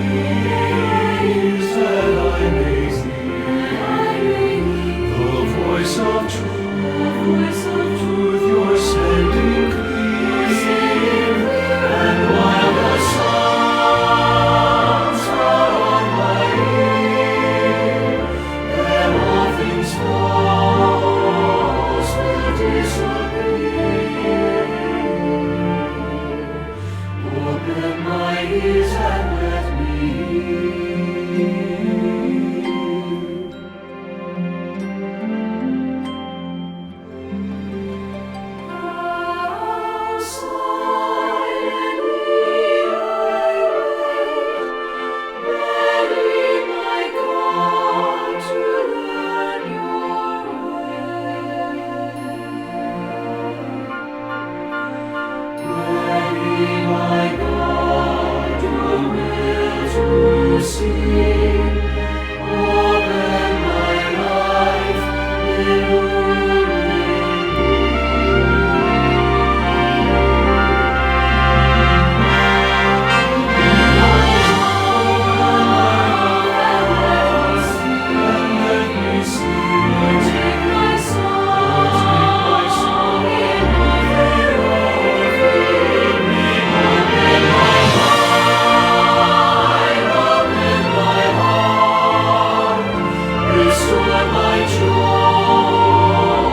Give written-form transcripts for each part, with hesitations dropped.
ears that I may hear the voice of truth, you're sending clear. And while the songs are on my ear, then all things false will disappear. Open my ears and let me hear. How silently I wait, ready, my God, to learn your way. Ready, my God, your will to see. Open my life, illuminate me. Let me see. Lord, take my song in offer me. Open my mind, open my heart, restore my joy.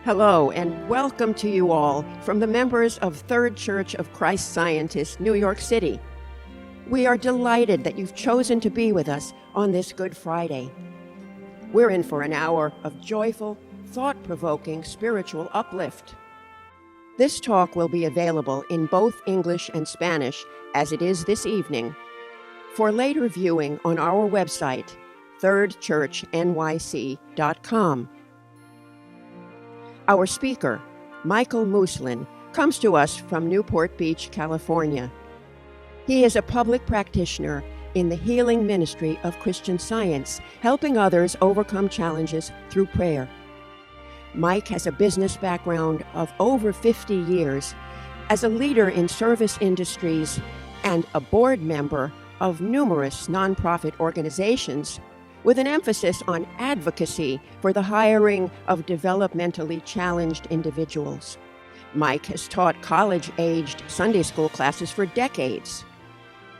Hello, and welcome to you all from the members of Third Church of Christ Scientists, New York City. We are delighted that you've chosen to be with us on this Good Friday. We're in for an hour of joyful, thought-provoking spiritual uplift. This talk will be available in both English and Spanish, as it is this evening, for later viewing on our website, thirdchurchnyc.com. Our speaker, Michael Mooslin, comes to us from Newport Beach, California. He is a public practitioner in the healing ministry of Christian Science, helping others overcome challenges through prayer. Mike has a business background of over 50 years as a leader in service industries and a board member of numerous nonprofit organizations, with an emphasis on advocacy for the hiring of developmentally challenged individuals. Mike has taught college-aged Sunday school classes for decades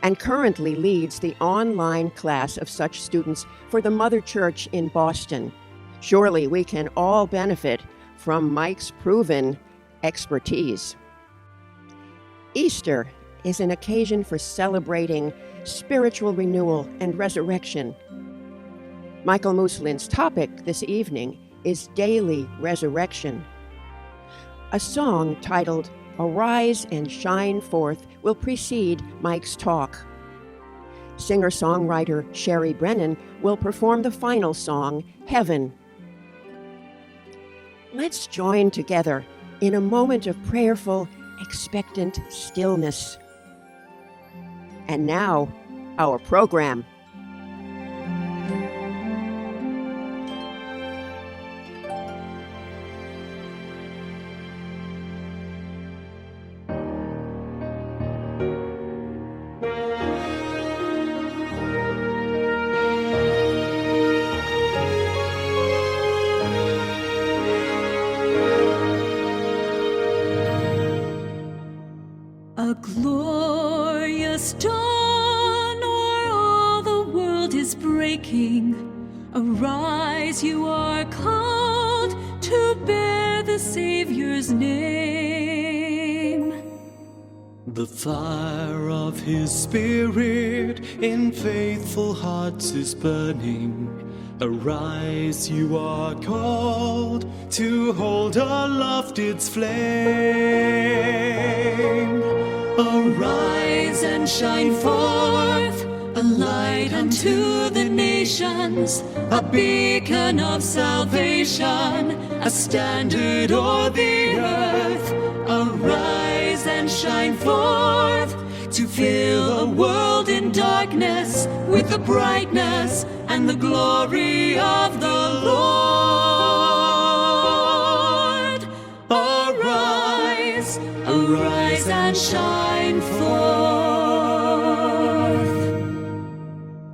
and currently leads the online class of such students for the Mother Church in Boston. Surely we can all benefit from Mike's proven expertise. Easter is an occasion for celebrating spiritual renewal and resurrection. Michael Mooslin's topic this evening is daily resurrection. A song titled Arise and Shine Forth will precede Mike's talk. Singer-songwriter Sherry Brennan will perform the final song, Heaven. Let's join together in a moment of prayerful, expectant stillness. And now, our program. A glorious dawn o'er all the world is breaking. Arise, you are called to bear the Savior's name. The fire of His Spirit in faithful hearts is burning. Arise, you are called to hold aloft its flame. Arise and shine forth, a light unto the nations, a beacon of salvation, a standard o'er the earth. Arise and shine forth, to fill a world in darkness with the brightness and the glory of the Lord. Arise, arise and shine forth.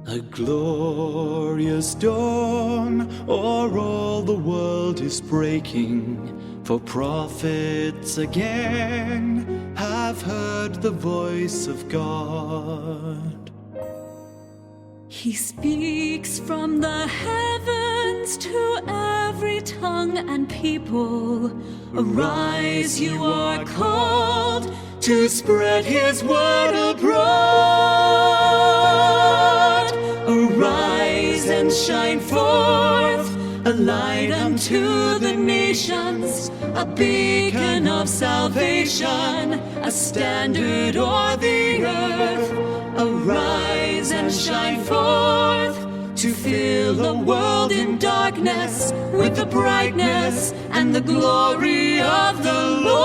A glorious dawn o'er all the world is breaking, for prophets again have heard the voice of God. He speaks from the heavens to every tongue and people. Arise, you are called to spread His word abroad. Arise and shine forth, a light unto the nations, a beacon of salvation, a standard o'er the earth. Arise and shine forth, to fill a world in darkness with the brightness and the glory of the Lord.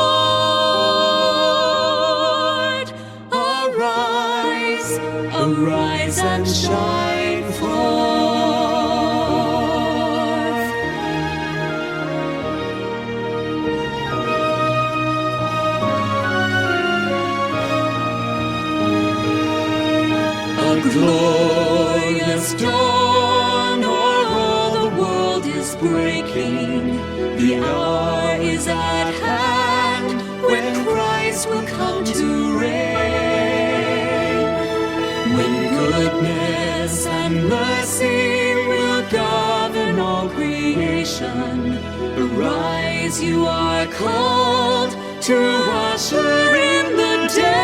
Arise, arise and shine forth. Glorious dawn o'er all the world is breaking. The hour is at hand when Christ will come to reign. When goodness and mercy will govern all creation. salvation. Arise, you are called to usher in the day.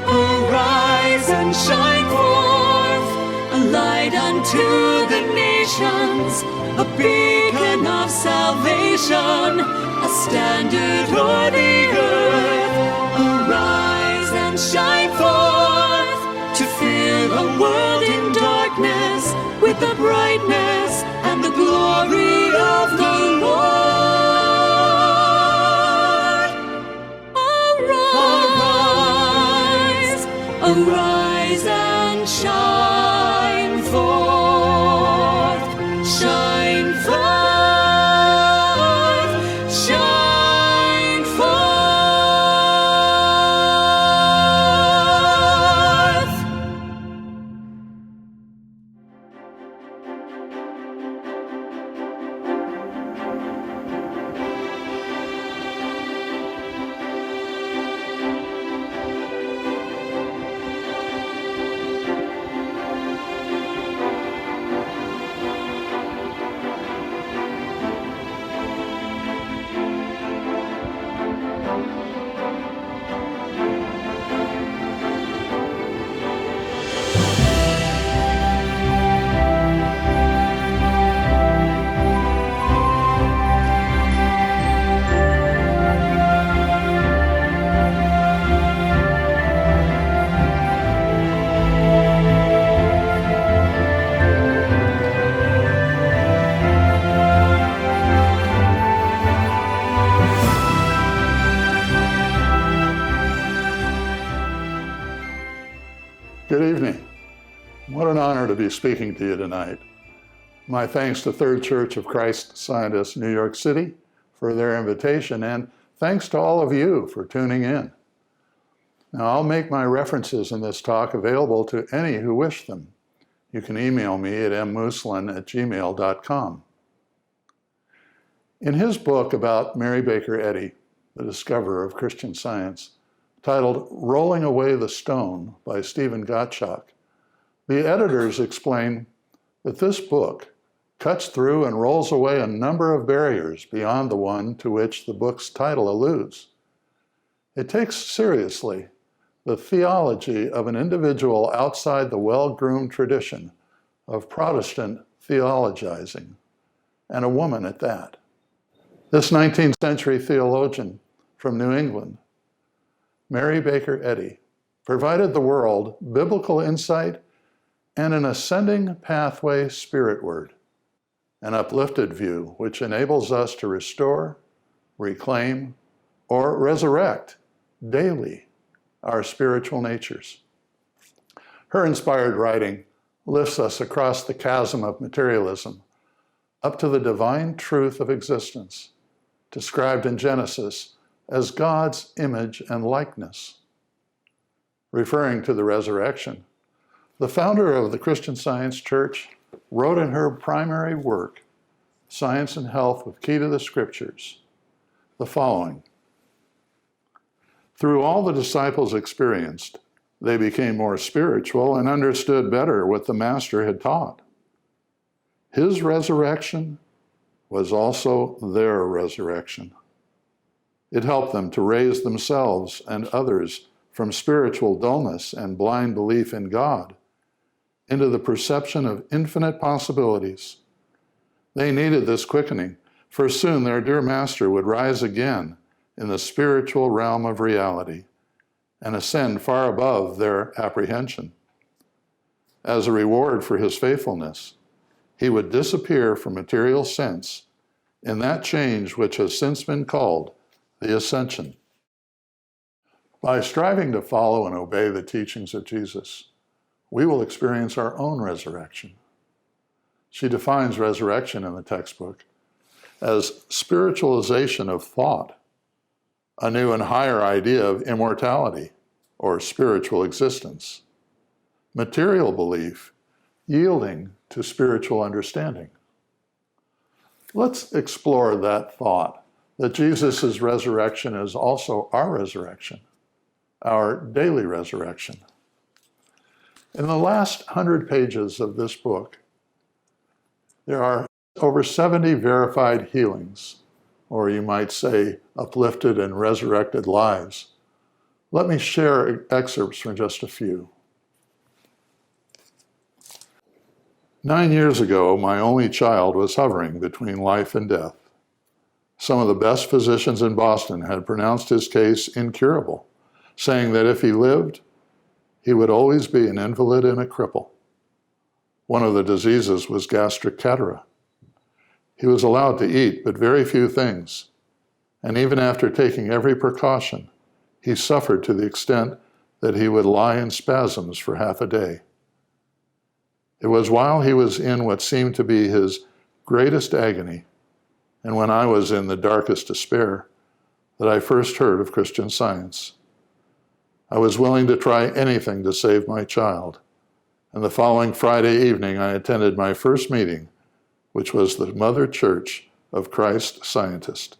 Arise and shine forth, a light unto the nations, a beacon of salvation, a standard o'er the earth. Arise and shine forth, to fill a world in darkness with the brightness and the glory of the Lord. Arise, arise and shine forth, shine forth, shine forth. Good evening. What an honor to be speaking to you tonight. My thanks to Third Church of Christ Scientists, New York City, for their invitation, and thanks to all of you for tuning in. Now, I'll make my references in this talk available to any who wish them. You can email me at mmooslin@gmail.com. In his book about Mary Baker Eddy, the discoverer of Christian Science, titled Rolling Away the Stone by Stephen Gottschalk, the editors explain that this book cuts through and rolls away a number of barriers beyond the one to which the book's title alludes. It takes seriously the theology of an individual outside the well-groomed tradition of Protestant theologizing, and a woman at that. This 19th century theologian from New England, Mary Baker Eddy, provided the world biblical insight and an ascending pathway spiritward, an uplifted view which enables us to restore, reclaim, or resurrect daily our spiritual natures. Her inspired writing lifts us across the chasm of materialism up to the divine truth of existence, described in Genesis as God's image and likeness. Referring to the resurrection, the founder of the Christian Science Church wrote in her primary work, Science and Health with Key to the Scriptures, the following: through all the disciples experienced, they became more spiritual and understood better what the Master had taught. His resurrection was also their resurrection. It helped them to raise themselves and others from spiritual dullness and blind belief in God into the perception of infinite possibilities. They needed this quickening, for soon their dear Master would rise again in the spiritual realm of reality and ascend far above their apprehension. As a reward for his faithfulness, he would disappear from material sense in that change which has since been called the ascension. By striving to follow and obey the teachings of Jesus, we will experience our own resurrection. She defines resurrection in the textbook as spiritualization of thought, a new and higher idea of immortality or spiritual existence, material belief yielding to spiritual understanding. Let's explore that thought that Jesus' resurrection is also our resurrection, our daily resurrection. In the last 100 pages of this book, There are over 70 verified healings, or you might say uplifted and resurrected lives. Let me share excerpts from just a few. 9 years ago, my only child was hovering between life and death. Some of the best physicians in Boston had pronounced his case incurable, saying that if he lived, he would always be an invalid and a cripple. One of the diseases was gastric catarrh. He was allowed to eat but very few things, and even after taking every precaution, he suffered to the extent that he would lie in spasms for half a day. It was while he was in what seemed to be his greatest agony, and when I was in the darkest despair, that I first heard of Christian Science. I was willing to try anything to save my child, and the following Friday evening I attended my first meeting, which was the Mother Church of Christ Scientist.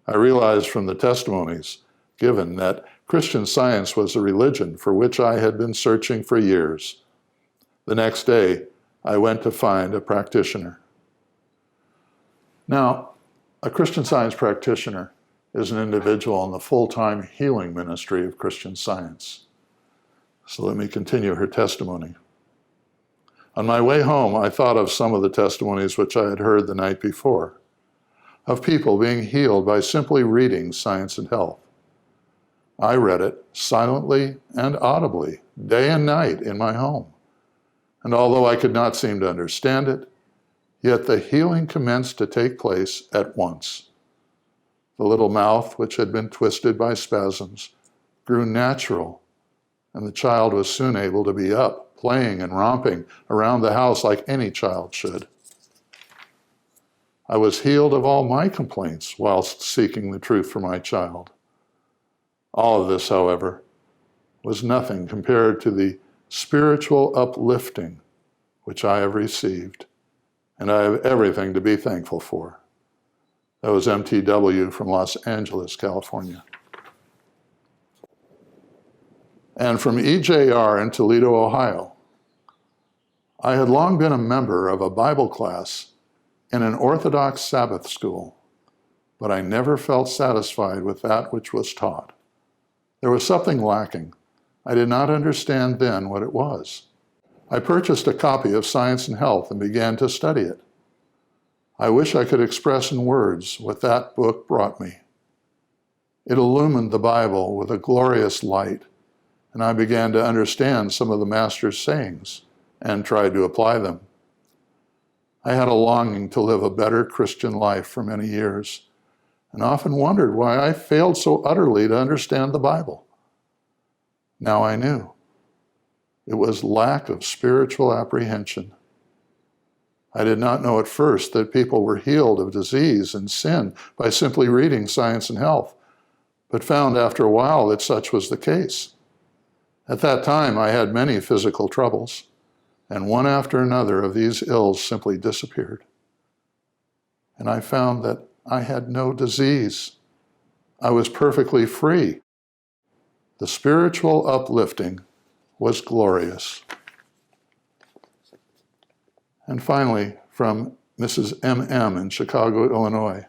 I realized from the testimonies given that Christian Science was a religion for which I had been searching for years. The next day, I went to find a practitioner. Now, a Christian Science practitioner is an individual in the full-time healing ministry of Christian Science. So let me continue her testimony. On my way home, I thought of some of the testimonies which I had heard the night before, of people being healed by simply reading Science and Health. I read it silently and audibly, day and night in my home. And although I could not seem to understand it, yet the healing commenced to take place at once. The little mouth, which had been twisted by spasms, grew natural, and the child was soon able to be up, playing and romping around the house like any child should. I was healed of all my complaints whilst seeking the truth for my child. All of this, however, was nothing compared to the spiritual uplifting which I have received, and I have everything to be thankful for. That was MTW from Los Angeles, California. And from EJR in Toledo, Ohio. I had long been a member of a Bible class in an Orthodox Sabbath school, but I never felt satisfied with that which was taught. There was something lacking. I did not understand then what it was. I purchased a copy of Science and Health and began to study it. I wish I could express in words what that book brought me. It illumined the Bible with a glorious light, and I began to understand some of the Master's sayings and tried to apply them. I had a longing to live a better Christian life for many years, and often wondered why I failed so utterly to understand the Bible. Now I knew. It was lack of spiritual apprehension. I did not know at first that people were healed of disease and sin by simply reading Science and Health, but found after a while that such was the case. At that time, I had many physical troubles, and one after another of these ills simply disappeared. And I found that I had no disease. I was perfectly free. The spiritual uplifting was glorious. And finally, from Mrs. M.M. in Chicago, Illinois.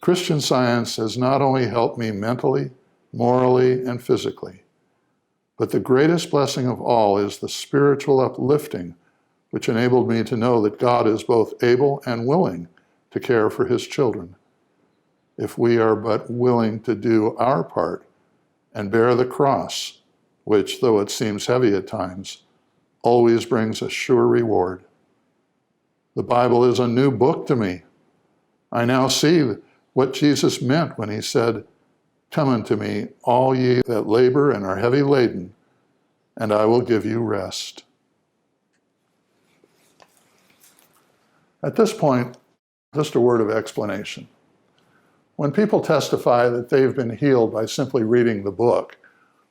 Christian Science has not only helped me mentally, morally, and physically, but the greatest blessing of all is the spiritual uplifting, which enabled me to know that God is both able and willing to care for his children, if we are but willing to do our part and bear the cross, which, though it seems heavy at times, always brings a sure reward. The Bible is a new book to me. I now see what Jesus meant when he said, "Come unto me, all ye that labor and are heavy laden, and I will give you rest." At this point, just a word of explanation. When people testify that they've been healed by simply reading the book,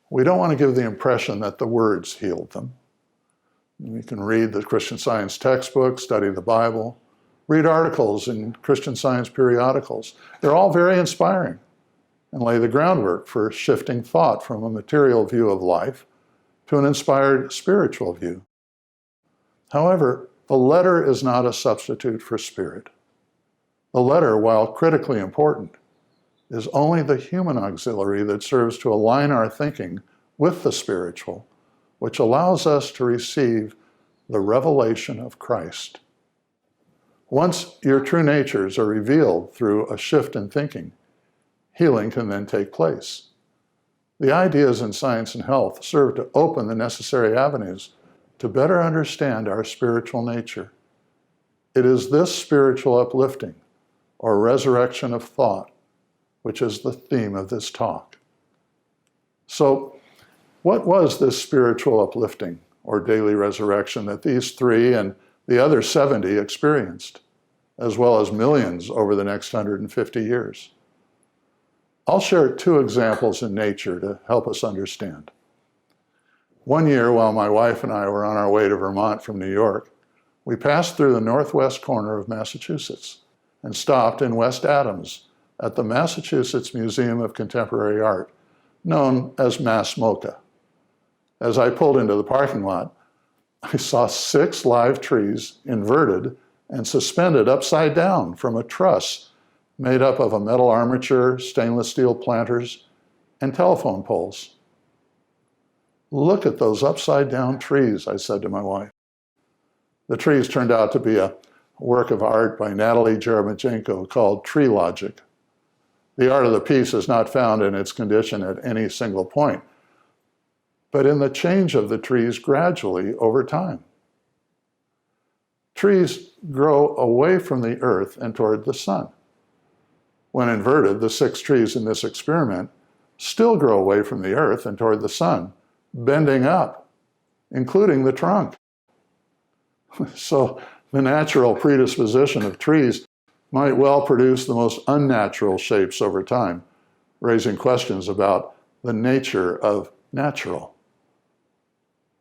we don't want to give the impression that the words healed them. You can read the Christian Science textbook, study the Bible, read articles in Christian Science periodicals. They're all very inspiring and lay the groundwork for shifting thought from a material view of life to an inspired spiritual view. However, the letter is not a substitute for spirit. The letter, while critically important, is only the human auxiliary that serves to align our thinking with the spiritual, which allows us to receive the revelation of Christ. Once your true natures are revealed through a shift in thinking, healing can then take place. The ideas in science and health serve to open the necessary avenues to better understand our spiritual nature. It is this spiritual uplifting, or resurrection of thought, which is the theme of this talk. So, what was this spiritual uplifting, or daily resurrection, that these 3 and the other 70 experienced, as well as millions over the next 150 years? I'll share 2 examples in nature to help us understand. One year, while my wife and I were on our way to Vermont from New York, we passed through the northwest corner of Massachusetts and stopped in West Adams at the Massachusetts Museum of Contemporary Art, known as MassMoCA. As I pulled into the parking lot, I saw 6 live trees inverted and suspended upside down from a truss made up of a metal armature, stainless steel planters, and telephone poles. "Look at those upside down trees," I said to my wife. The trees turned out to be a work of art by Natalie Jeremetjenko called Tree Logic. The art of the piece is not found in its condition at any single point, but in the change of the trees gradually over time. Trees grow away from the earth and toward the sun. When inverted, the 6 trees in this experiment still grow away from the earth and toward the sun, bending up, including the trunk. So the natural predisposition of trees might well produce the most unnatural shapes over time, raising questions about the nature of natural.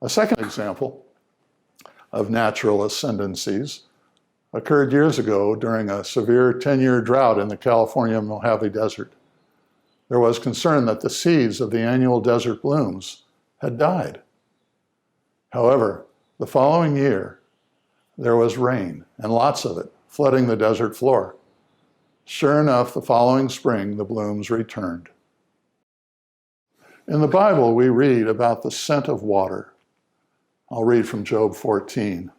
A second example of natural ascendancies occurred years ago during a severe 10-year drought in the California Mojave Desert. There was concern that the seeds of the annual desert blooms had died. However, the following year, there was rain, and lots of it, flooding the desert floor. Sure enough, the following spring, the blooms returned. In the Bible, we read about the scent of water. I'll read from Job 14.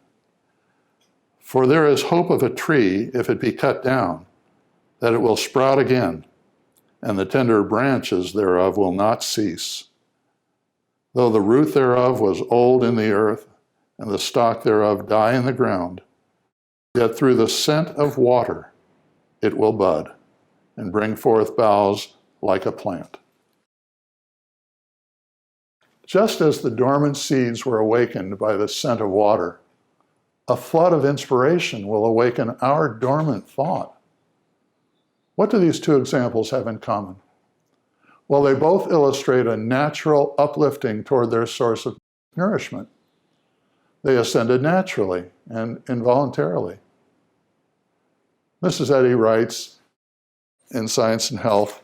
"For there is hope of a tree, if it be cut down, that it will sprout again, and the tender branches thereof will not cease. Though the root thereof was old in the earth, and the stalk thereof die in the ground, yet through the scent of water it will bud, and bring forth boughs like a plant." Just as the dormant seeds were awakened by the scent of water, a flood of inspiration will awaken our dormant thought. What do these 2 examples have in common? Well, they both illustrate a natural uplifting toward their source of nourishment. They ascended naturally and involuntarily. Mrs. Eddy writes in Science and Health,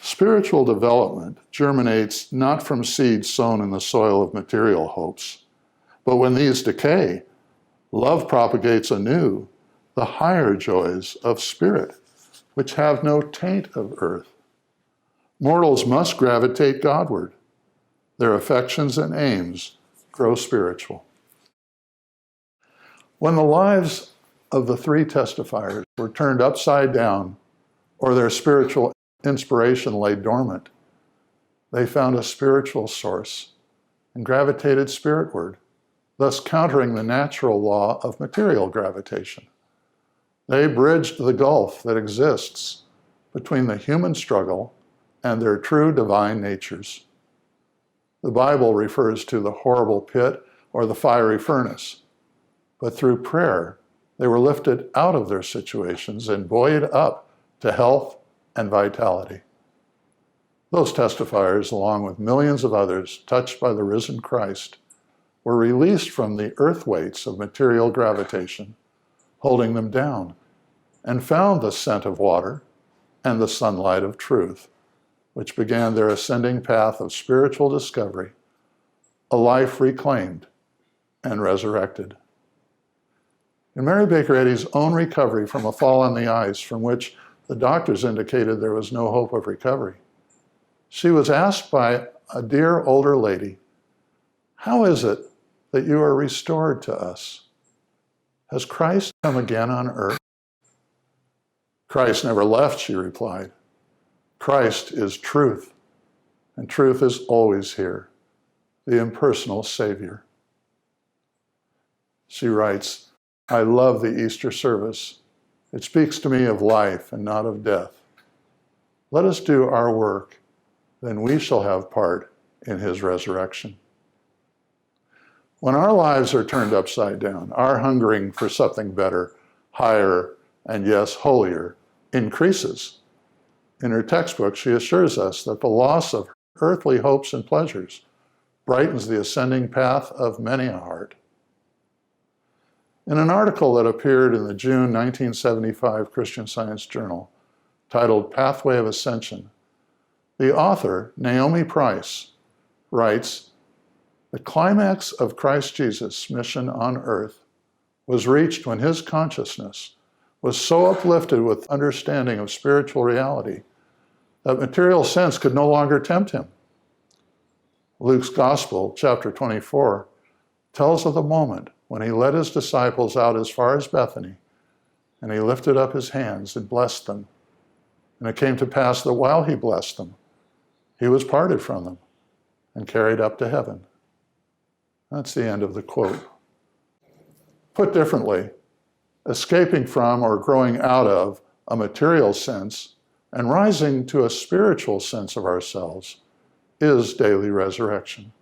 "Spiritual development germinates not from seeds sown in the soil of material hopes, but when these decay, love propagates anew the higher joys of spirit, which have no taint of earth. Mortals must gravitate Godward. Their affections and aims grow spiritual." When the lives of the 3 testifiers were turned upside down, or their spiritual inspiration lay dormant, they found a spiritual source and gravitated spiritward, thus countering the natural law of material gravitation. They bridged the gulf that exists between the human struggle and their true divine natures. The Bible refers to the horrible pit or the fiery furnace, but through prayer, they were lifted out of their situations and buoyed up to health and vitality. Those testifiers, along with millions of others touched by the risen Christ, were released from the earth weights of material gravitation, holding them down, and found the scent of water and the sunlight of truth, which began their ascending path of spiritual discovery, a life reclaimed and resurrected. In Mary Baker Eddy's own recovery from a fall on the ice, from which the doctors indicated there was no hope of recovery, she was asked by a dear older lady, "How is it that you are restored to us? Has Christ come again on earth?" "Christ never left," she replied. "Christ is truth, and truth is always here, the impersonal Savior." She writes, "I love the Easter service. It speaks to me of life and not of death. Let us do our work, then we shall have part in his resurrection." When our lives are turned upside down, our hungering for something better, higher, and yes, holier, increases. In her textbook, she assures us that the loss of earthly hopes and pleasures brightens the ascending path of many a heart. In an article that appeared in the June 1975 Christian Science Journal, titled "Pathway of Ascension," the author, Naomi Price, writes, "The climax of Christ Jesus' mission on earth was reached when his consciousness was so uplifted with understanding of spiritual reality that material sense could no longer tempt him." Luke's Gospel, chapter 24, tells of the moment when he led his disciples out as far as Bethany, and he lifted up his hands and blessed them. And it came to pass that while he blessed them, he was parted from them and carried up to heaven. That's the end of the quote. Put differently, escaping from or growing out of a material sense and rising to a spiritual sense of ourselves is daily resurrection.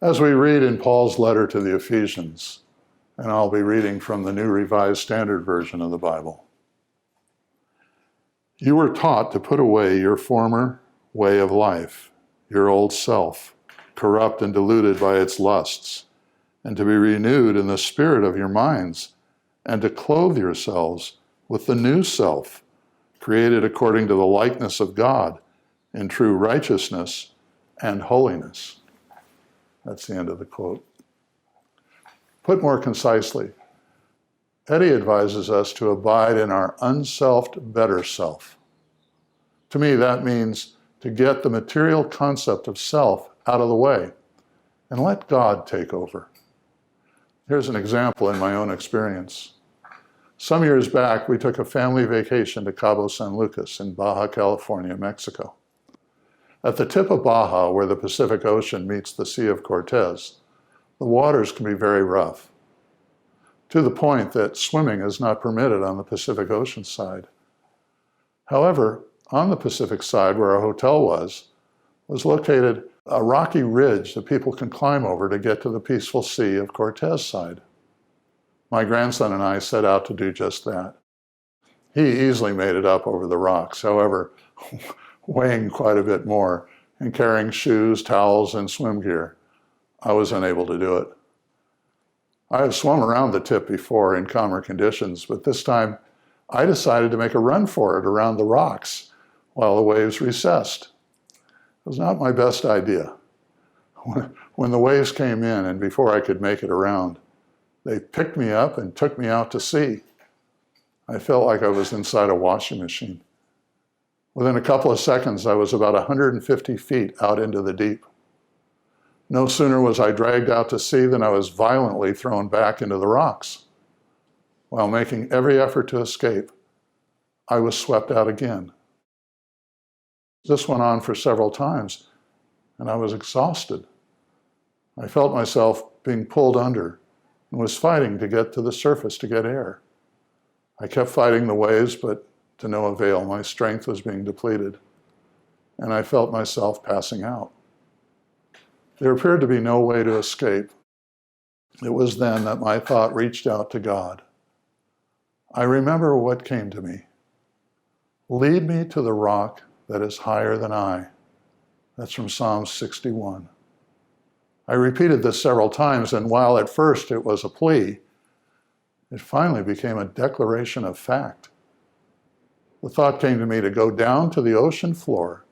As we read in Paul's letter to the Ephesians, and I'll be reading from the New Revised Standard Version of the Bible, "You were taught to put away your former way of life, your old self, corrupt and deluded by its lusts, and to be renewed in the spirit of your minds, and to clothe yourselves with the new self, created according to the likeness of God, in true righteousness and holiness." That's the end of the quote. Put more concisely, Eddy advises us to abide in our unselfed better self. To me, that means to get the material concept of self out of the way and let God take over. Here's an example in my own experience. Some years back, we took a family vacation to Cabo San Lucas in Baja California, Mexico. At the tip of Baja, where the Pacific Ocean meets the Sea of Cortez, the waters can be very rough, to the point that swimming is not permitted on the Pacific Ocean side. However, on the Pacific side, where our hotel was located a rocky ridge that people can climb over to get to the peaceful Sea of Cortez side. My grandson and I set out to do just that. He easily made it up over the rocks, however, weighing quite a bit more and carrying shoes, towels, and swim gear. I was unable to do it. I have swum around the tip before in calmer conditions, but this time I decided to make a run for it around the rocks while the waves recessed. It was not my best idea. When the waves came in and before I could make it around, they picked me up and took me out to sea. I felt like I was inside a washing machine. Within a couple of seconds, I was about 150 feet out into the deep. No sooner was I dragged out to sea than I was violently thrown back into the rocks. While making every effort to escape, I was swept out again. This went on for several times, and I was exhausted. I felt myself being pulled under and was fighting to get to the surface to get air. I kept fighting the waves, but to no avail. My strength was being depleted, and I felt myself passing out. There appeared to be no way to escape. It was then that my thought reached out to God. I remember what came to me. "Lead me to the rock that is higher than I." That's from Psalm 61. I repeated this several times, and while at first it was a plea, it finally became a declaration of fact. The thought came to me to go down to the ocean floor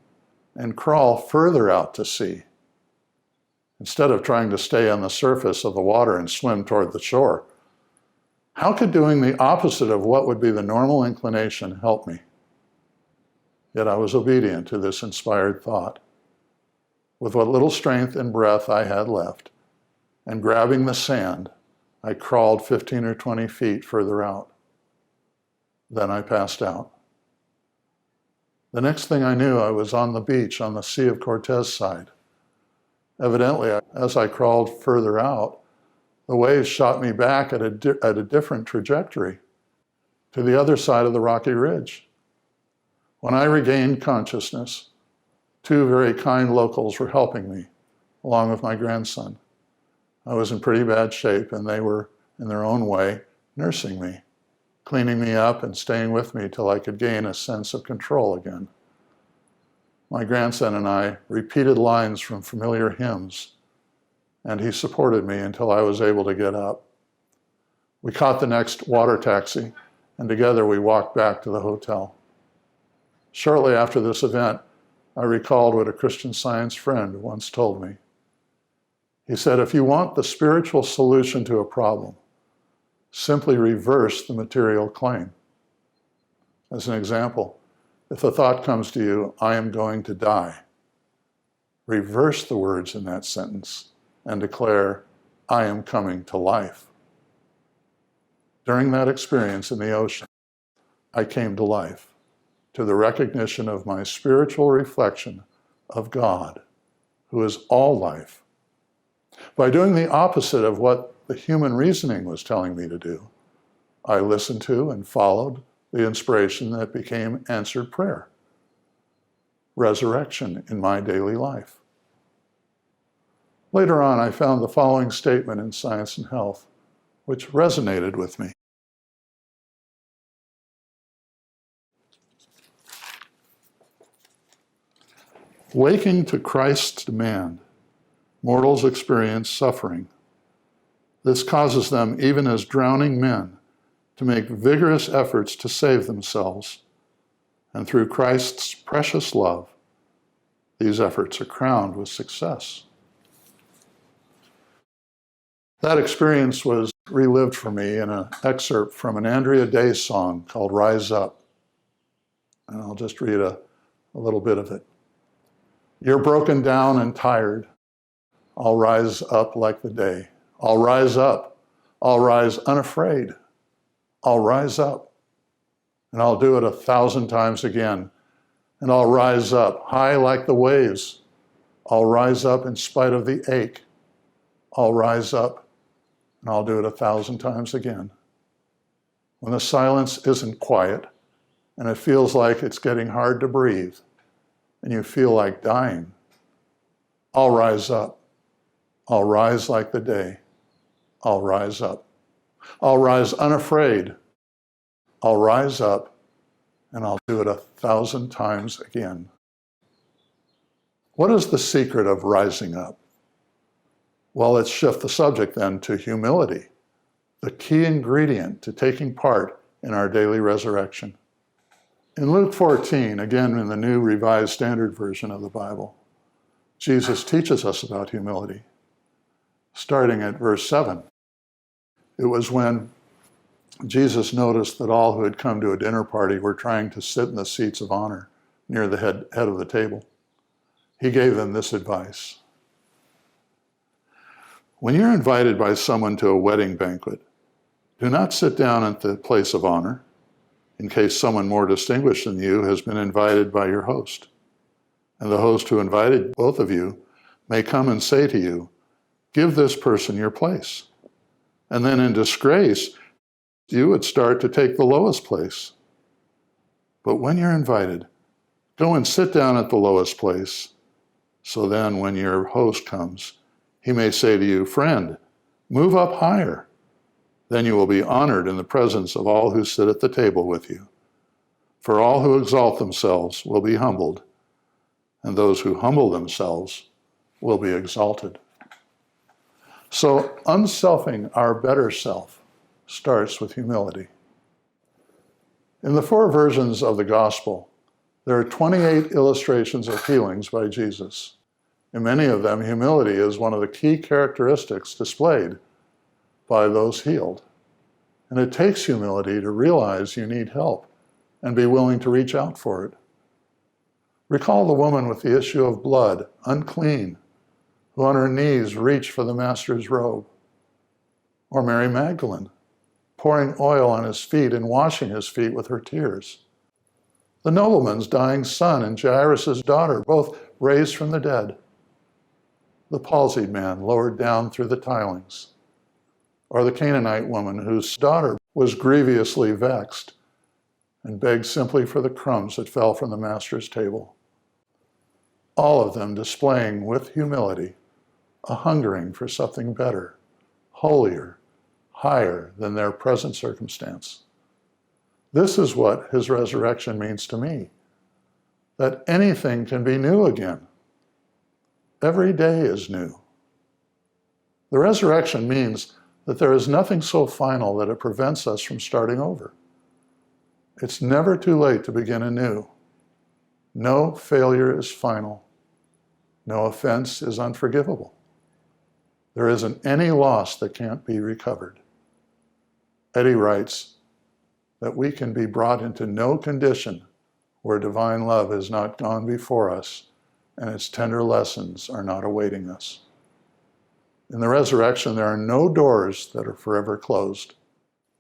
and crawl further out to sea. instead of trying to stay on the surface of the water and swim toward the shore. How could doing the opposite of what would be the normal inclination help me? Yet I was obedient to this inspired thought. With what little strength and breath I had left, and grabbing the sand, I crawled 15 or 20 feet further out. Then I passed out. The next thing I knew, I was on the beach on the Sea of Cortez side. Evidently, as I crawled further out, the waves shot me back at a different trajectory to the other side of the rocky ridge. When I regained consciousness, two very kind locals were helping me, along with my grandson. I was in pretty bad shape, and they were, in their own way, nursing me, cleaning me up and staying with me till I could gain a sense of control again. My grandson and I repeated lines from familiar hymns, and he supported me until I was able to get up. We caught the next water taxi, and together we walked back to the hotel. Shortly after this event, I recalled what a Christian Science friend once told me. He said, if you want the spiritual solution to a problem, simply reverse the material claim. As an example, if the thought comes to you, I am going to die, reverse the words in that sentence and declare, I am coming to life. During that experience in the ocean, I came to life, to the recognition of my spiritual reflection of God, who is all life. By doing the opposite of what the human reasoning was telling me to do, I listened to and followed the inspiration that became answered prayer, resurrection in my daily life. Later on, I found the following statement in Science and Health, which resonated with me. Waking to Christ's demand, mortals experience suffering. This causes them, even as drowning men, to make vigorous efforts to save themselves. And through Christ's precious love, these efforts are crowned with success. That experience was relived for me in an excerpt from an Andrea Day song called Rise Up. And I'll just read a little bit of it. You're broken down and tired. I'll rise up like the day. I'll rise up. I'll rise unafraid. I'll rise up. And I'll do it 1,000 times again. And I'll rise up high like the waves. I'll rise up in spite of the ache. I'll rise up. And I'll do it 1,000 times again. When the silence isn't quiet, and it feels like it's getting hard to breathe, and you feel like dying, I'll rise up. I'll rise like the day. I'll rise up. I'll rise unafraid. I'll rise up, and I'll do it 1,000 times again. What is the secret of rising up? Well, let's shift the subject then to humility, the key ingredient to taking part in our daily resurrection. In Luke 14, again in the New Revised Standard Version of the Bible, Jesus teaches us about humility. Starting at verse 7, it was when Jesus noticed that all who had come to a dinner party were trying to sit in the seats of honor near the head of the table. He gave them this advice. When you're invited by someone to a wedding banquet, do not sit down at the place of honor, in case someone more distinguished than you has been invited by your host. And the host who invited both of you may come and say to you, give this person your place. And then in disgrace, you would start to take the lowest place. But when you're invited, go and sit down at the lowest place. So then when your host comes, he may say to you, friend, move up higher. Then you will be honored in the presence of all who sit at the table with you. For all who exalt themselves will be humbled, and those who humble themselves will be exalted. So unselfing our better self starts with humility. In the 4 versions of the gospel, there are 28 illustrations of healings by Jesus, In many of them, humility is one of the key characteristics displayed by those healed. And it takes humility to realize you need help and be willing to reach out for it. Recall the woman with the issue of blood, unclean, who on her knees reached for the master's robe. Or Mary Magdalene, pouring oil on his feet and washing his feet with her tears. The nobleman's dying son and Jairus' daughter, both raised from the dead. The palsied man lowered down through the tilings. Or the Canaanite woman whose daughter was grievously vexed and begged simply for the crumbs that fell from the master's table. All of them displaying with humility a hungering for something better, holier, higher than their present circumstance. This is what his resurrection means to me, that anything can be new again. Every day is new. The resurrection means that there is nothing so final that it prevents us from starting over. It's never too late to begin anew. No failure is final. No offense is unforgivable. There isn't any loss that can't be recovered. Eddie writes that we can be brought into no condition where divine love has not gone before us and its tender lessons are not awaiting us. In the resurrection, there are no doors that are forever closed.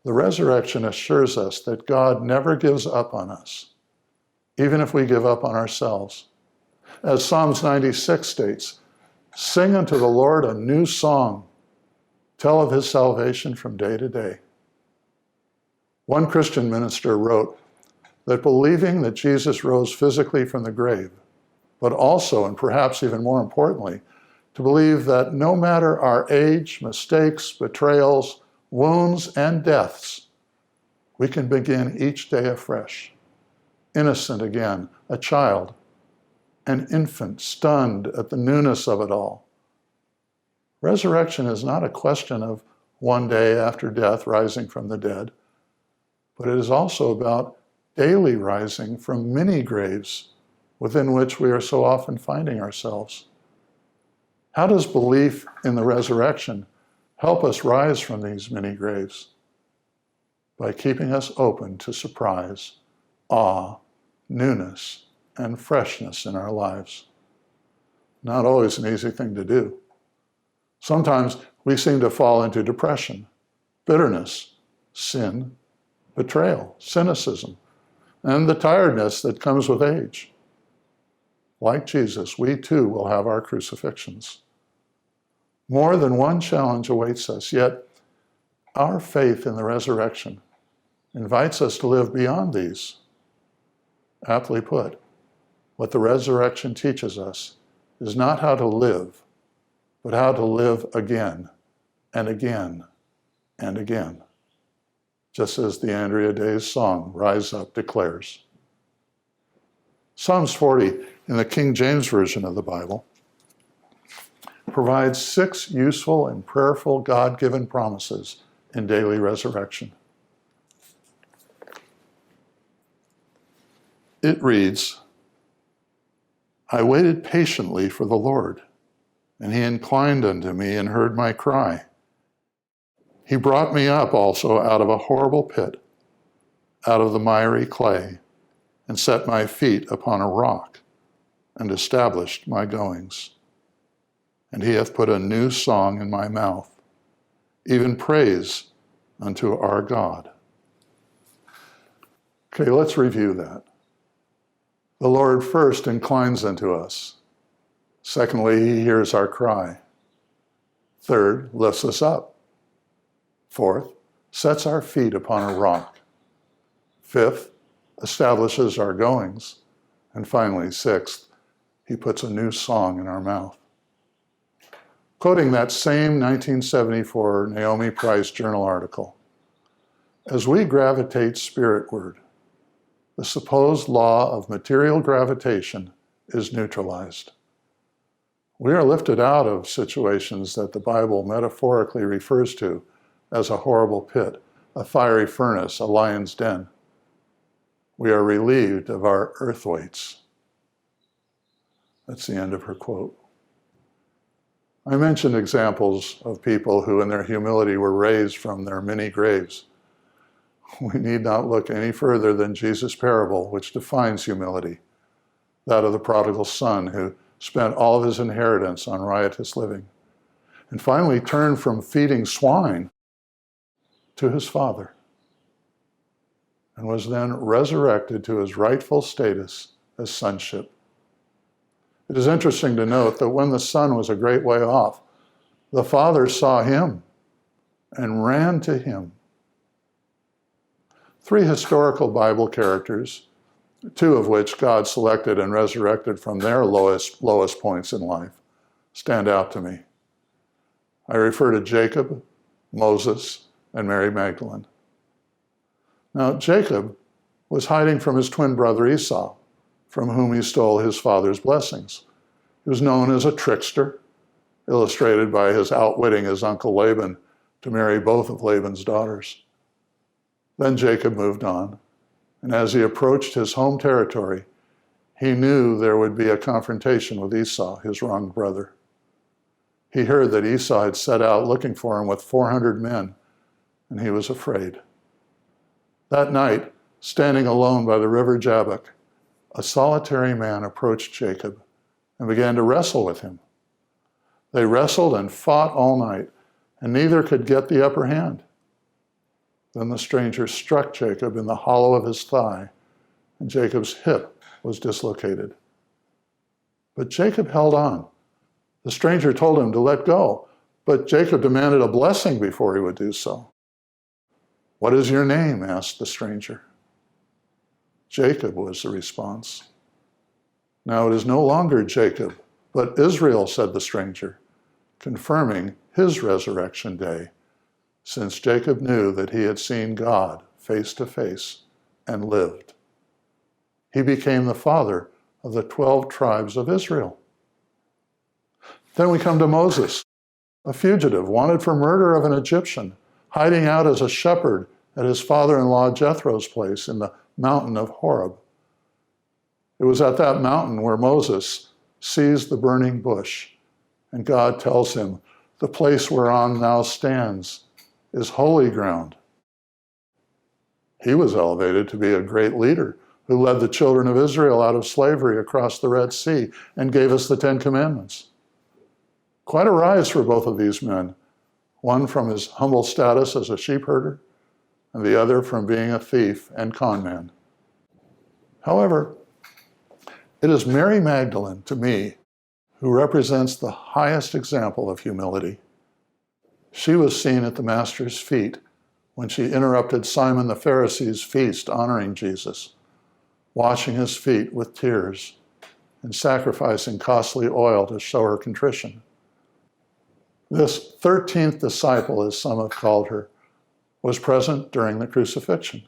The resurrection assures us that God never gives up on us, even if we give up on ourselves. As Psalms 96 states, "Sing unto the Lord a new song. Tell of his salvation from day to day." One Christian minister wrote that believing that Jesus rose physically from the grave, but also, and perhaps even more importantly, to believe that no matter our age, mistakes, betrayals, wounds, and deaths, we can begin each day afresh, innocent again, a child, an infant, stunned at the newness of it all. Resurrection is not a question of one day after death rising from the dead, but it is also about daily rising from many graves within which we are so often finding ourselves. How does belief in the resurrection help us rise from these many graves? By keeping us open to surprise, awe, newness, and freshness in our lives. Not always an easy thing to do. Sometimes we seem to fall into depression, bitterness, sin, betrayal, cynicism, and the tiredness that comes with age. Like Jesus, we too will have our crucifixions. More than one challenge awaits us, yet our faith in the resurrection invites us to live beyond these. Aptly put, what the resurrection teaches us is not how to live, but how to live again and again and again, just as the Andrea Day's song, Rise Up, declares. Psalms 40 in the King James Version of the Bible provides 6 useful and prayerful God-given promises in daily resurrection. It reads, "I waited patiently for the Lord, and he inclined unto me and heard my cry. He brought me up also out of a horrible pit, out of the miry clay, and set my feet upon a rock, and established my goings. And he hath put a new song in my mouth, even praise unto our God." Okay, let's review that. The Lord first inclines unto us. Secondly, he hears our cry. Third, lifts us up. Fourth, sets our feet upon a rock. Fifth, establishes our goings. And finally, sixth, he puts a new song in our mouth. Quoting that same 1974 Naomi Price Journal article, as we gravitate spiritward, the supposed law of material gravitation is neutralized. We are lifted out of situations that the Bible metaphorically refers to as a horrible pit, a fiery furnace, a lion's den. We are relieved of our earth weights. That's the end of her quote. I mentioned examples of people who in their humility were raised from their many graves. We need not look any further than Jesus' parable, which defines humility, that of the prodigal son who spent all of his inheritance on riotous living, and finally turned from feeding swine to his Father, and was then resurrected to his rightful status as sonship. It is interesting to note that when the Son was a great way off, the Father saw him and ran to him. 3 historical Bible characters, 2 of which God selected and resurrected from their lowest points in life, stand out to me. I refer to Jacob, Moses, and Mary Magdalene. Now, Jacob was hiding from his twin brother Esau, from whom he stole his father's blessings. He was known as a trickster, illustrated by his outwitting his uncle Laban to marry both of Laban's daughters. Then Jacob moved on, and as he approached his home territory, he knew there would be a confrontation with Esau, his wronged brother. He heard that Esau had set out looking for him with 400 men, and he was afraid. That night, standing alone by the river Jabbok, a solitary man approached Jacob and began to wrestle with him. They wrestled and fought all night, and neither could get the upper hand. Then the stranger struck Jacob in the hollow of his thigh, and Jacob's hip was dislocated. But Jacob held on. The stranger told him to let go, but Jacob demanded a blessing before he would do so. "What is your name?" asked the stranger. "Jacob," was the response. "Now it is no longer Jacob, but Israel," said the stranger, confirming his resurrection day, since Jacob knew that he had seen God face to face and lived. He became the father of the 12 tribes of Israel. Then we come to Moses, a fugitive wanted for murder of an Egyptian, hiding out as a shepherd at his father-in-law Jethro's place in the mountain of Horeb. It was at that mountain where Moses sees the burning bush, and God tells him, "The place whereon thou stands is holy ground." He was elevated to be a great leader who led the children of Israel out of slavery across the Red Sea and gave us the 10 Commandments. Quite a rise for both of these men, one from his humble status as a sheep herder, and the other from being a thief and con man. However, it is Mary Magdalene, to me, who represents the highest example of humility. She was seen at the Master's feet when she interrupted Simon the Pharisee's feast honoring Jesus, washing his feet with tears and sacrificing costly oil to show her contrition. This 13th disciple, as some have called her, was present during the crucifixion.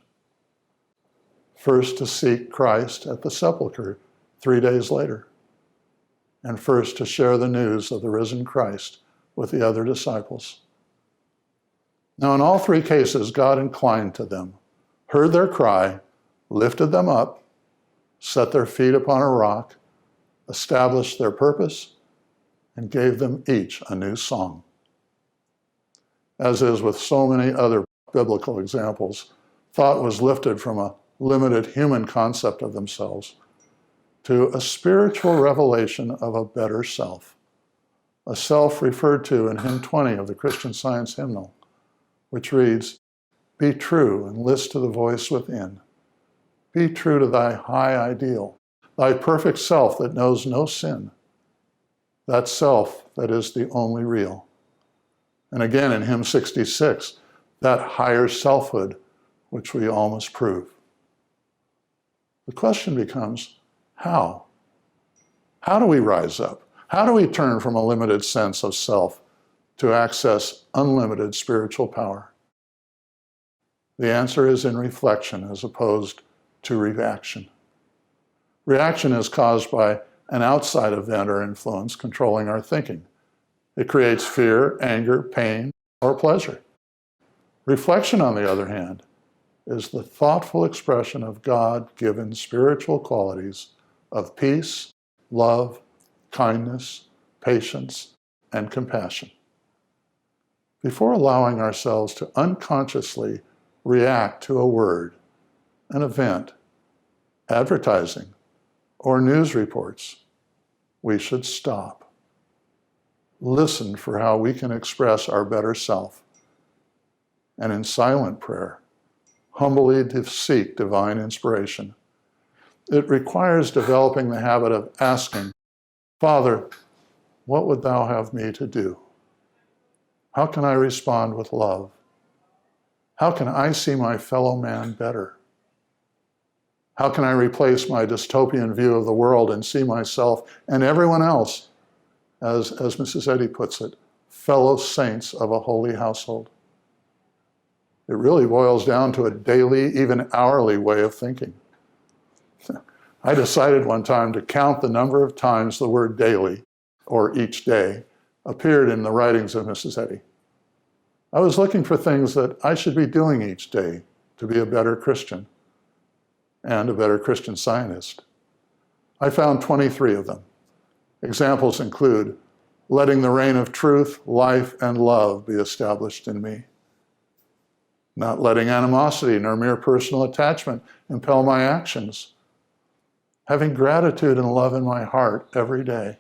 First to seek Christ at the sepulchre 3 days later, and first to share the news of the risen Christ with the other disciples. Now, in all 3 cases, God inclined to them, heard their cry, lifted them up, set their feet upon a rock, established their purpose, and gave them each a new song. As is with so many other biblical examples, thought was lifted from a limited human concept of themselves to a spiritual revelation of a better self, a self referred to in hymn 20 of the Christian Science hymnal, which reads, "Be true and list to the voice within. Be true to thy high ideal, thy perfect self that knows no sin, that self that is the only real." And again in hymn 66, that higher selfhood which we all must prove. The question becomes, how? How do we rise up? How do we turn from a limited sense of self to access unlimited spiritual power? The answer is in reflection as opposed to reaction. Reaction is caused by an outside event or influence controlling our thinking. It creates fear, anger, pain, or pleasure. Reflection, on the other hand, is the thoughtful expression of God-given spiritual qualities of peace, love, kindness, patience, and compassion. Before allowing ourselves to unconsciously react to a word, an event, advertising, or news reports, we should stop. Listen for how we can express our better self, and in silent prayer, humbly seek divine inspiration. It requires developing the habit of asking, Father, what would thou have me to do? How can I respond with love? How can I see my fellow man better? How can I replace my dystopian view of the world and see myself and everyone else, as Mrs. Eddy puts it, fellow saints of a holy household? It really boils down to a daily, even hourly way of thinking. I decided one time to count the number of times the word daily, or each day, appeared in the writings of Mrs. Eddy. I was looking for things that I should be doing each day to be a better Christian and a better Christian Scientist. I found 23 of them. Examples include letting the reign of truth, life, and love be established in me. Not letting animosity nor mere personal attachment impel my actions. Having gratitude and love in my heart every day.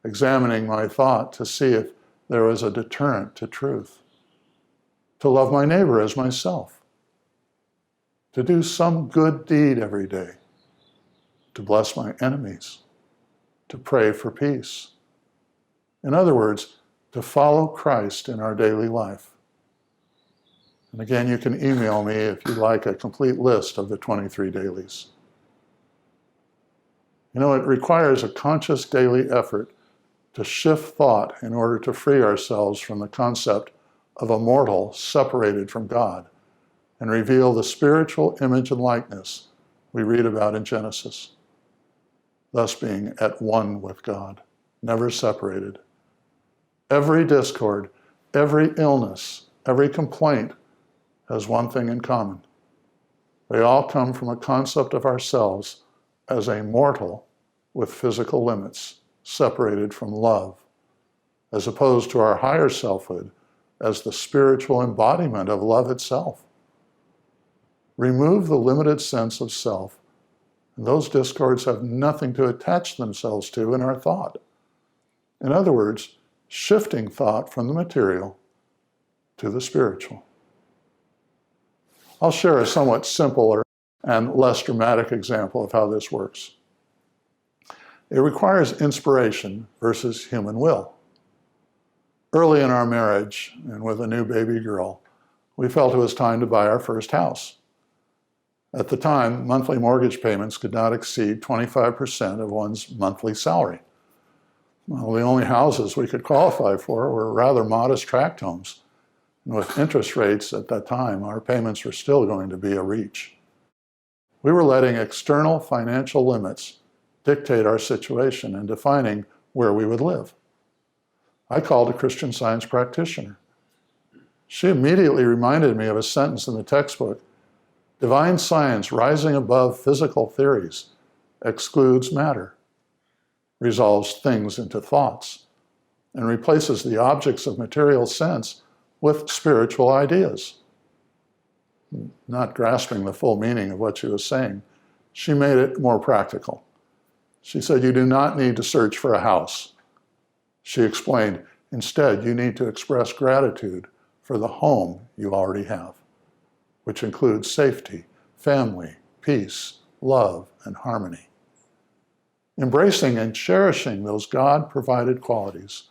Examining my thought to see if there was a deterrent to truth. To love my neighbor as myself. To do some good deed every day. To bless my enemies. To pray for peace. In other words, to follow Christ in our daily life. And again, you can email me if you'd like a complete list of the 23 dailies. You know, it requires a conscious daily effort to shift thought in order to free ourselves from the concept of a mortal separated from God and reveal the spiritual image and likeness we read about in Genesis, thus being at one with God, never separated. Every discord, every illness, every complaint has one thing in common. They all come from a concept of ourselves as a mortal with physical limits, separated from love, as opposed to our higher selfhood as the spiritual embodiment of love itself. Remove the limited sense of self, and those discords have nothing to attach themselves to in our thought. In other words, shifting thought from the material to the spiritual. I'll share a somewhat simpler and less dramatic example of how this works. It requires inspiration versus human will. Early in our marriage, and with a new baby girl, we felt it was time to buy our first house. At the time, monthly mortgage payments could not exceed 25% of one's monthly salary. Well, the only houses we could qualify for were rather modest tract homes. And with interest rates at that time, our payments were still going to be a reach. We were letting external financial limits dictate our situation and defining where we would live. I called a Christian Science practitioner. She immediately reminded me of a sentence in the textbook: divine science, rising above physical theories, excludes matter, resolves things into thoughts, and replaces the objects of material sense with spiritual ideas. Not grasping the full meaning of what she was saying, she made it more practical. She said, you do not need to search for a house. She explained, instead, you need to express gratitude for the home you already have, which includes safety, family, peace, love, and harmony. Embracing and cherishing those God-provided qualities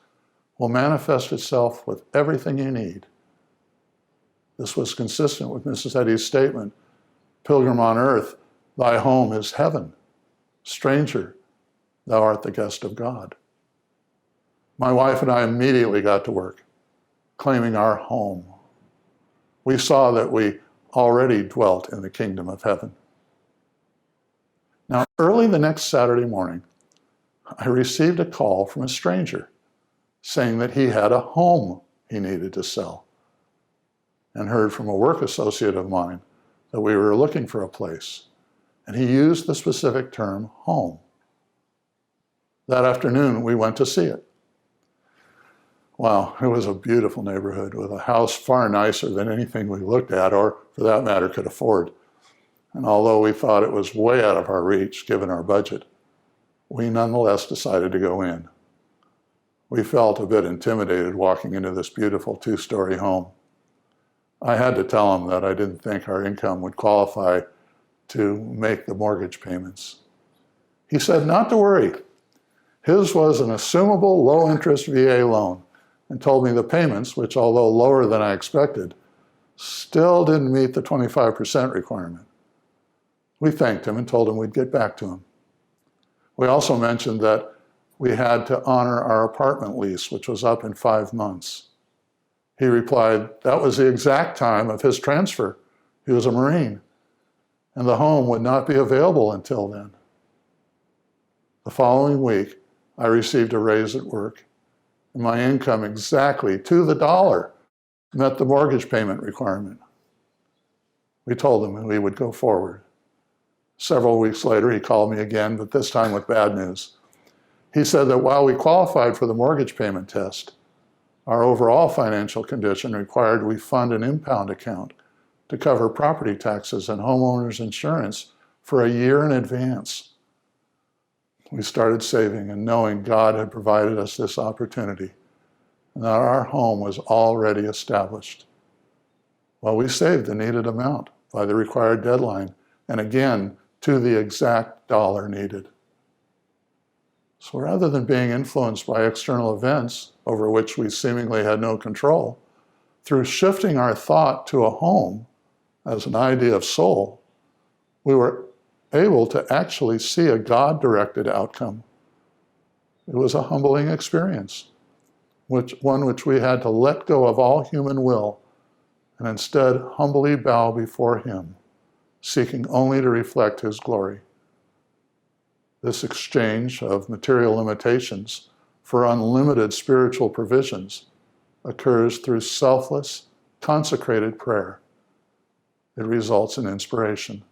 will manifest itself with everything you need. This was consistent with Mrs. Eddy's statement, Pilgrim on earth, thy home is heaven. Stranger, thou art the guest of God. My wife and I immediately got to work, claiming our home. We saw that we already dwelt in the kingdom of heaven. Now, early the next Saturday morning, I received a call from a stranger saying that he had a home he needed to sell, and heard from a work associate of mine that we were looking for a place, and he used the specific term home. That afternoon, we went to see it. Wow, it was a beautiful neighborhood with a house far nicer than anything we looked at or, for that matter, could afford. And although we thought it was way out of our reach, given our budget, we nonetheless decided to go in. We felt a bit intimidated walking into this beautiful two-story home. I had to tell him that I didn't think our income would qualify to make the mortgage payments. He said not to worry. His was an assumable low-interest VA loan, and told me the payments, which although lower than I expected, still didn't meet the 25% requirement. We thanked him and told him we'd get back to him. We also mentioned that we had to honor our apartment lease, which was up in 5 months. He replied that was the exact time of his transfer. He was a Marine, and the home would not be available until then. The following week, I received a raise at work, and my income exactly to the dollar met the mortgage payment requirement. We told him we would go forward. Several weeks later, he called me again, but this time with bad news. He said that while we qualified for the mortgage payment test, our overall financial condition required we fund an impound account to cover property taxes and homeowners insurance for a year in advance. We started saving and knowing God had provided us this opportunity and that our home was already established. Well, we saved the needed amount by the required deadline and again to the exact dollar needed. So rather than being influenced by external events over which we seemingly had no control, through shifting our thought to a home as an idea of soul, we were able to actually see a God-directed outcome. It was a humbling experience, one which we had to let go of all human will and instead humbly bow before Him, seeking only to reflect His glory. This exchange of material limitations for unlimited spiritual provisions occurs through selfless, consecrated prayer. It results in inspiration.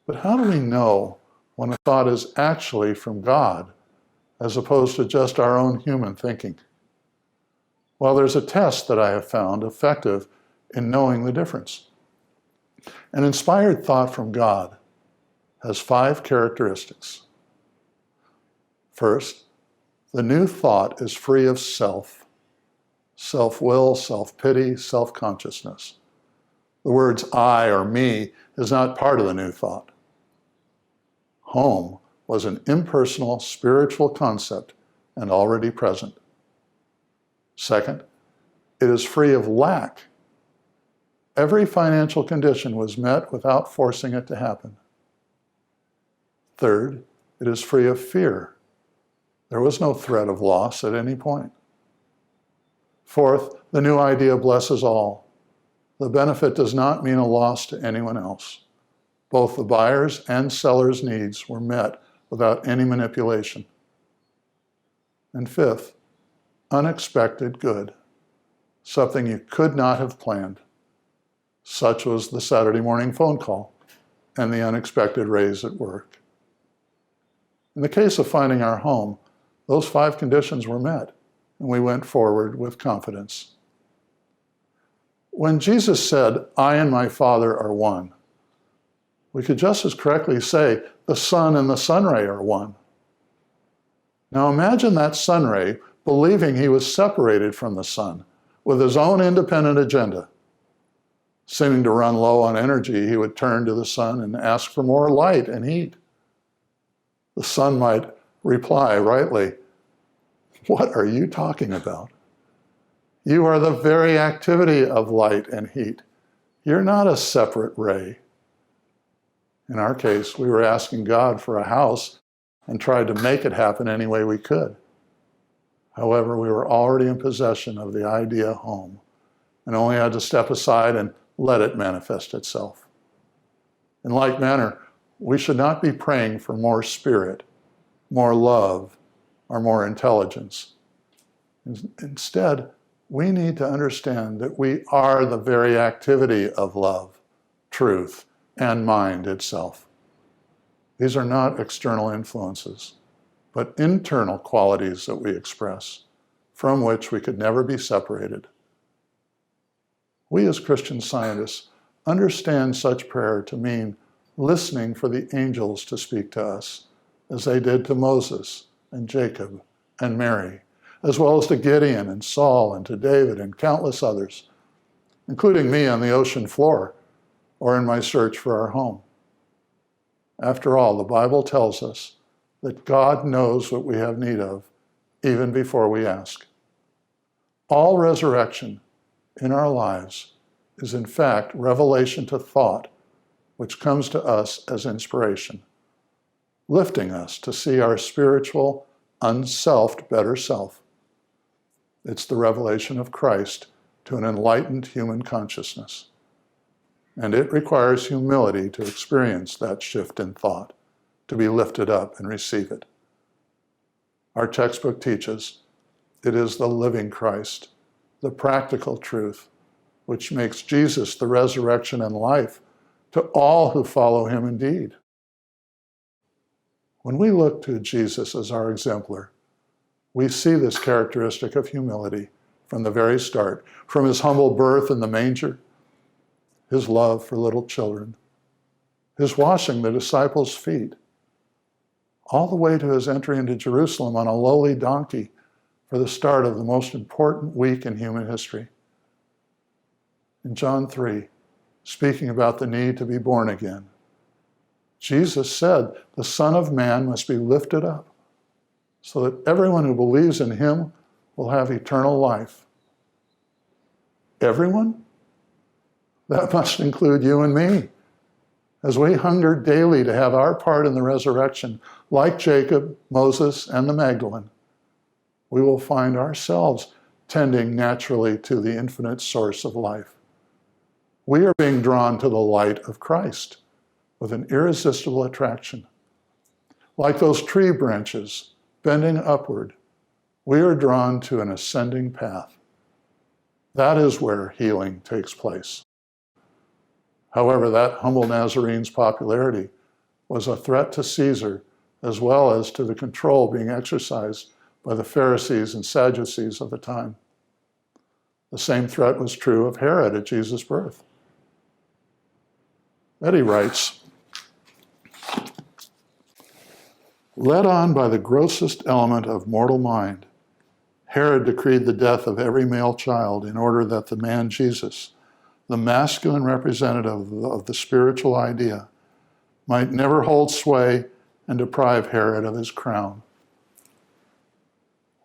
But how do we know when a thought is actually from God as opposed to just our own human thinking? Well, there's a test that I have found effective in knowing the difference. An inspired thought from God has 5 characteristics. First, the new thought is free of self-will, self-pity, self-consciousness. The words I or me is not part of the new thought. Home was an impersonal spiritual concept and already present. Second, it is free of lack. Every financial condition was met without forcing it to happen. Third, it is free of fear. There was no threat of loss at any point. Fourth, the new idea blesses all. The benefit does not mean a loss to anyone else. Both the buyer's and seller's needs were met without any manipulation. And fifth, unexpected good, something you could not have planned. Such was the Saturday morning phone call and the unexpected raise at work. In the case of finding our home, those 5 conditions were met, and we went forward with confidence. When Jesus said, I and my Father are one, we could just as correctly say, the sun and the sun ray are one. Now imagine that sun ray believing he was separated from the sun with his own independent agenda. Seeming to run low on energy, he would turn to the sun and ask for more light and heat. The sun might reply rightly, what are you talking about? You are the very activity of light and heat. You're not a separate ray. In our case, we were asking God for a house and tried to make it happen any way we could. However, we were already in possession of the idea home and only had to step aside and let it manifest itself. In like manner, we should not be praying for more spirit, more love, or more intelligence. Instead, we need to understand that we are the very activity of love, truth, and mind itself. These are not external influences, but internal qualities that we express. from which we could never be separated. We as Christian Scientists understand such prayer to mean listening for the angels to speak to us, as they did to Moses and Jacob and Mary, as well as to Gideon and Saul and to David and countless others, including me on the ocean floor or in my search for our home. After all, the Bible tells us that God knows what we have need of even before we ask. All resurrection in our lives is in fact revelation to thought, which comes to us as inspiration, lifting us to see our spiritual, unselfed better self. It's the revelation of Christ to an enlightened human consciousness. And it requires humility to experience that shift in thought, to be lifted up and receive it. Our textbook teaches it is the living Christ, the practical truth, which makes Jesus the resurrection and life to all who follow him indeed. When we look to Jesus as our exemplar, we see this characteristic of humility from the very start, from his humble birth in the manger, his love for little children, his washing the disciples' feet, all the way to his entry into Jerusalem on a lowly donkey for the start of the most important week in human history. In John 3, speaking about the need to be born again, Jesus said, the Son of Man must be lifted up so that everyone who believes in him will have eternal life. Everyone? That must include you and me. As we hunger daily to have our part in the resurrection, like Jacob, Moses, and the Magdalene, we will find ourselves tending naturally to the infinite source of life. We are being drawn to the light of Christ with an irresistible attraction. Like those tree branches bending upward, we are drawn to an ascending path. That is where healing takes place. However, that humble Nazarene's popularity was a threat to Caesar, as well as to the control being exercised by the Pharisees and Sadducees of the time. The same threat was true of Herod at Jesus' birth. Eddie writes, led on by the grossest element of mortal mind, Herod decreed the death of every male child in order that the man Jesus, the masculine representative of the spiritual idea, might never hold sway and deprive Herod of his crown.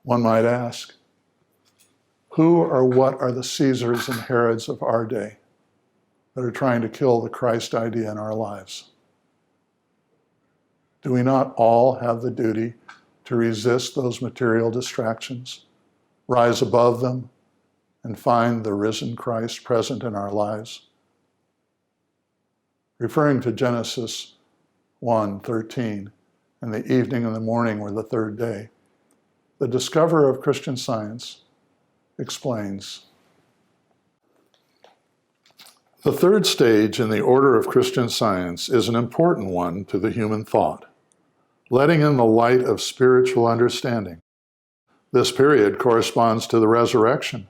One might ask, who or what are the Caesars and Herods of our day that are trying to kill the Christ idea in our lives? Do we not all have the duty to resist those material distractions, rise above them, and find the risen Christ present in our lives? Referring to Genesis 1:13, and the evening and the morning were the third day, the discoverer of Christian Science explains, the third stage in the order of Christian Science is an important one to the human thought, letting in the light of spiritual understanding. This period corresponds to the resurrection,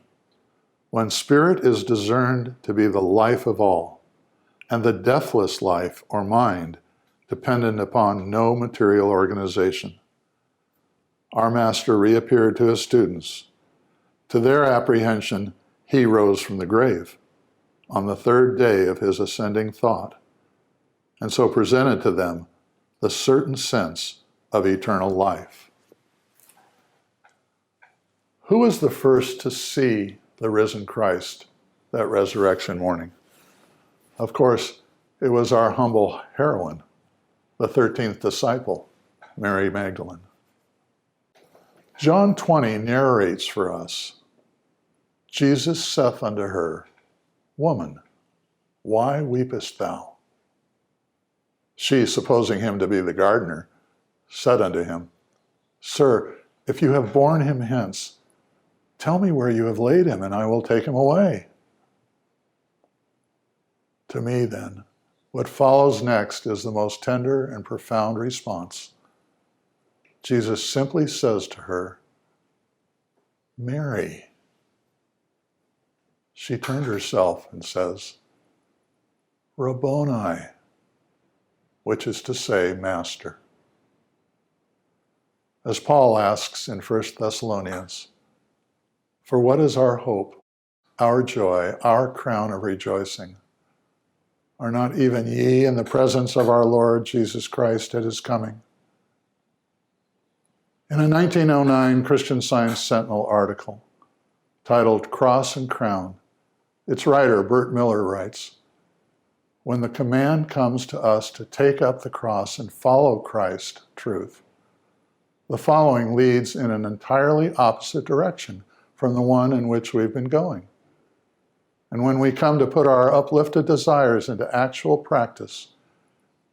when spirit is discerned to be the life of all, and the deathless life or mind dependent upon no material organization. Our Master reappeared to his students. To their apprehension, he rose from the grave on the third day of his ascending thought, and so presented to them the certain sense of eternal life. Who was the first to see the risen Christ that resurrection morning? Of course, it was our humble heroine, the 13th disciple, Mary Magdalene. John 20 narrates for us, Jesus saith unto her, Woman, why weepest thou? She, supposing him to be the gardener, said unto him, Sir, if you have borne him hence, tell me where you have laid him, and I will take him away. To me, then, what follows next is the most tender and profound response. Jesus simply says to her, Mary. She turned herself and says, Rabboni, which is to say, Master. As Paul asks in 1 Thessalonians, for what is our hope, our joy, our crown of rejoicing? Are not even ye in the presence of our Lord Jesus Christ at his coming? In a 1909 Christian Science Sentinel article titled Cross and Crown, its writer, Bert Miller, writes, when the command comes to us to take up the cross and follow Christ, truth, the following leads in an entirely opposite direction from the one in which we've been going. And when we come to put our uplifted desires into actual practice,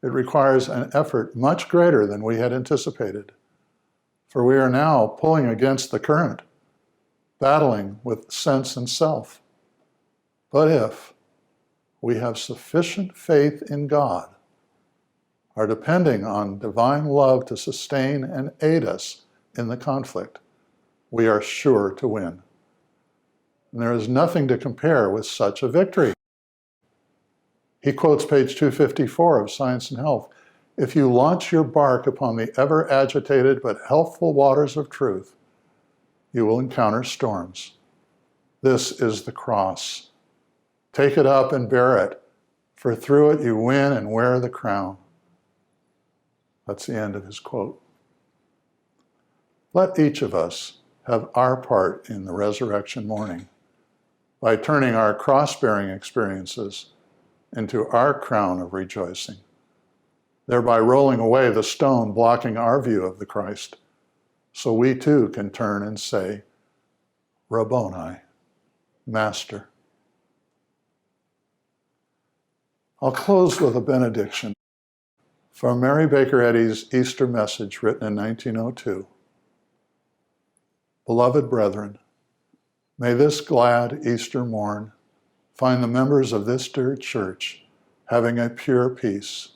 it requires an effort much greater than we had anticipated. For we are now pulling against the current, battling with sense and self. But if we have sufficient faith in God, are depending on divine love to sustain and aid us in the conflict, we are sure to win. And there is nothing to compare with such a victory. He quotes page 254 of Science and Health. If you launch your bark upon the ever-agitated but healthful waters of truth, you will encounter storms. This is the cross. Take it up and bear it, for through it you win and wear the crown. That's the end of his quote. Let each of us have our part in the resurrection morning by turning our cross-bearing experiences into our crown of rejoicing, thereby rolling away the stone blocking our view of the Christ, so we too can turn and say, Rabboni, Master. I'll close with a benediction from Mary Baker Eddy's Easter message written in 1902. Beloved brethren, may this glad Easter morn find the members of this dear church having a pure peace,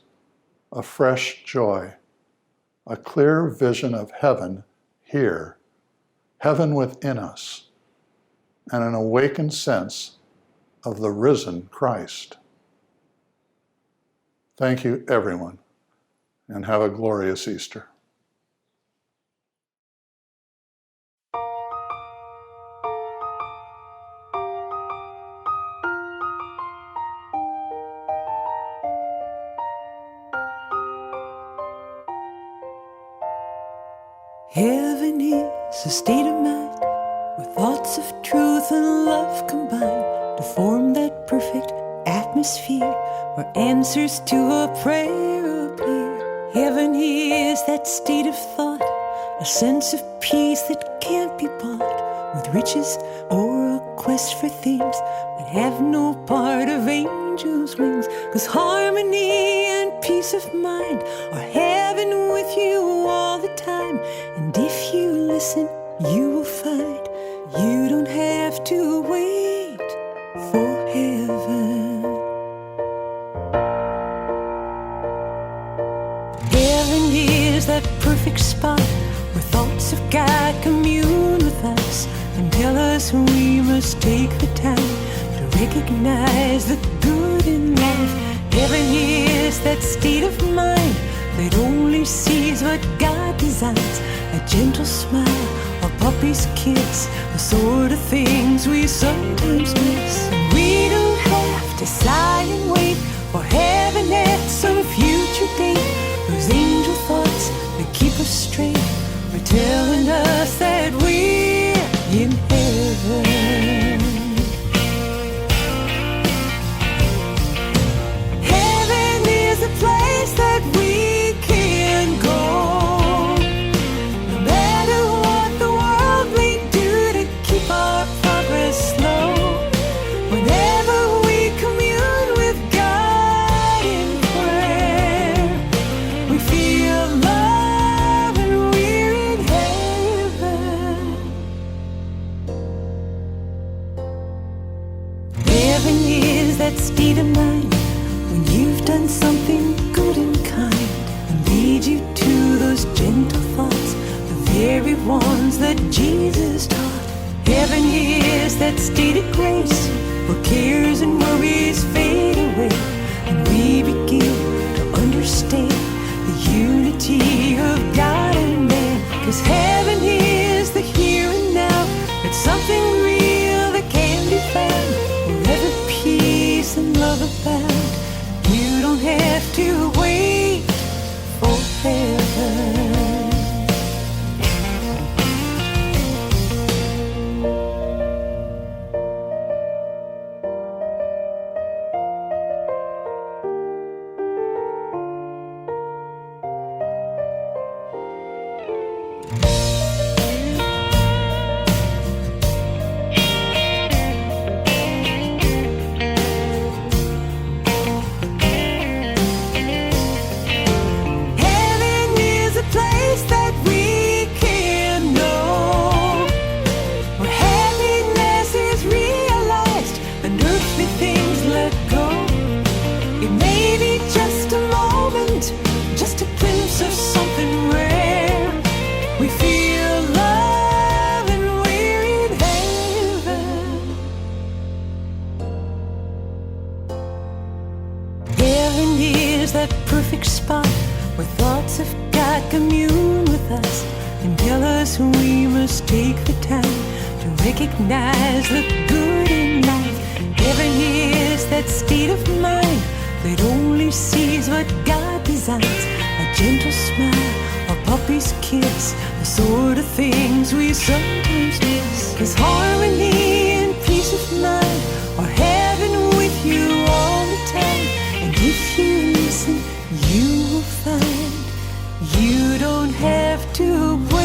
a fresh joy, a clear vision of heaven here, heaven within us, and an awakened sense of the risen Christ. Thank you, everyone, and have a glorious Easter. Heaven is a state of mind where thoughts of truth and love combine to form that perfect atmosphere where answers to a prayer appear. Heaven is that state of thought, a sense of peace that can't be bought with riches or a quest for things that have no part of angels' wings. 'Cause harmony and peace of mind are heaven with you all the time. And if you listen, you will find you don't have to wait for heaven. Heaven is that perfect spot where thoughts of God commune with us and tell us we must take the time to recognize the good in life. Heaven is that state of mind that only sees what God designs, a gentle smile, a puppy's kiss, the sort of things we sometimes miss. And we don't have to sigh and wait for heaven at some future date. Those angel thoughts that keep us straight are telling us that we're in heaven. Heaven is a place that we can go, no matter what the world may do to keep our progress slow. Whenever we commune with God in prayer, we feel love and we're in heaven. Heaven is that state of mind when you've done something good and kind and lead you to those gentle thoughts, the very ones that Jesus taught. Heaven is that state of grace where cares and worries fade away, and we begin to understand the unity of God and man. 'Cause heaven is the here and now. It's something real that can be found wherever peace and love abound. You don't have to wait for heaven. That perfect spot where thoughts of God commune with us and tell us we must take the time to recognize the good in life. Heaven is that state of mind that only sees what God designs. A gentle smile, a puppy's kiss, the sort of things we sometimes miss. 'Cause harmony and peace of mind are heaven with you all the time. And if you listen, you will find you don't have to wait.